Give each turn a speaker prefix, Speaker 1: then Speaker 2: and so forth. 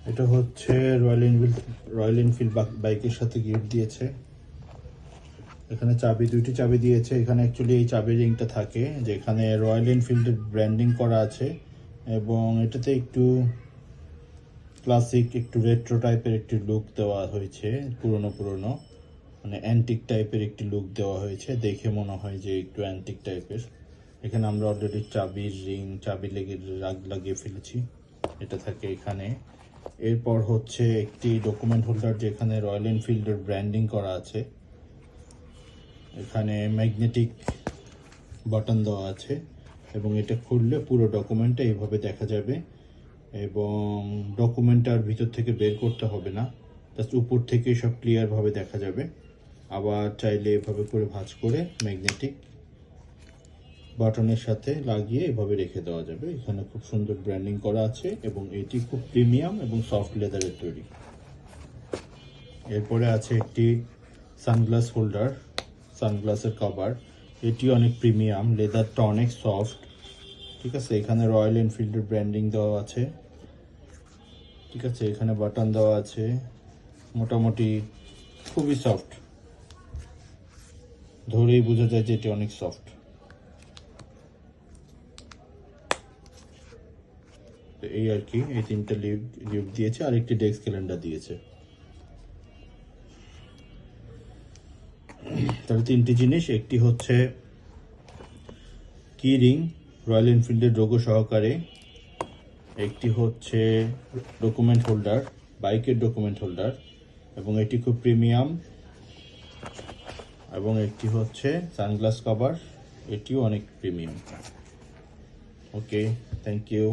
Speaker 1: এটা হচ্ছে royal Enfield বাইকের সাথে গিফট দিয়েছে। এখানে দুইটি চাবি দিয়েছে। এখানে অ্যাকচুয়ালি এই চাবি রিংটা থাকে, যেখানে রয়্যাল এনফিল্ডের ব্র্যান্ডিং করা আছে, এবং এটাতে একটু ক্লাসিক, একটু রেট্রো টাইপের একটি লুক দেওয়া হয়েছে। পুরনো মানে অ্যান্টিক টাইপের একটি লুক দেওয়া হয়েছে, দেখে মনে হয় যে একটু অ্যান্টিক টাইপের। এখানে আমরা অলরেডি চাবি লাগিয়ে ফেলেছি, এটা থাকে এখানে। এরপর হচ্ছে একটি ডকুমেন্ট হোল্ডার, যেখানে রয়্যাল এনফিল্ডের ব্র্যান্ডিং করা আছে। এখানে ম্যাগনেটিক বাটন দেওয়া আছে, এবং এটা খুললে পুরো ডকুমেন্টটা এইভাবে দেখা যাবে, এবং ডকুমেন্টটার ভিতর থেকে বের করতে হবে না, জাস্ট উপর থেকে সব ক্লিয়ারভাবে দেখা যাবে। আবার চাইলে এভাবে করে ভাঁজ করে ম্যাগনেটিক বাটনের সাথে লাগিয়ে এভাবে রেখে দেওয়া যাবে। এখানে খুব সুন্দর ব্র্যান্ডিং করা আছে, এবং এটি খুব প্রিমিয়াম এবং সফট লেদারের তৈরি। এরপরে আছে একটি সানগ্লাস হোল্ডার, সানগ্লাসের কভার। এটি অনেক প্রিমিয়াম, লেদারটা অনেক সফট। ঠিক আছে, এখানে রয়্যাল এনফিল্ডের ব্র্যান্ডিং দেওয়া আছে। ঠিক আছে, এখানে বাটন দেওয়া আছে। মোটামুটি খুবই সফট, ধরেই বোঝা যায় যে এটি অনেক সফট। এই আর কি, এই তিনটা লিফট দিয়েছে, আর একটি ডেস্ক ক্যালেন্ডার দিয়েছে। তাহলে তিনটি জিনিস, একটি হচ্ছে কি রিং রয়্যাল এনফিল্ডের লোগো সহকারে, একটি হচ্ছে ডকুমেন্ট হোল্ডার, বাইকের ডকুমেন্ট হোল্ডার, এবং এটি খুব প্রিমিয়াম, এবং একটি হচ্ছে সানগ্লাস কভার, এটিও অনেক প্রিমিয়াম। Okay, thank you.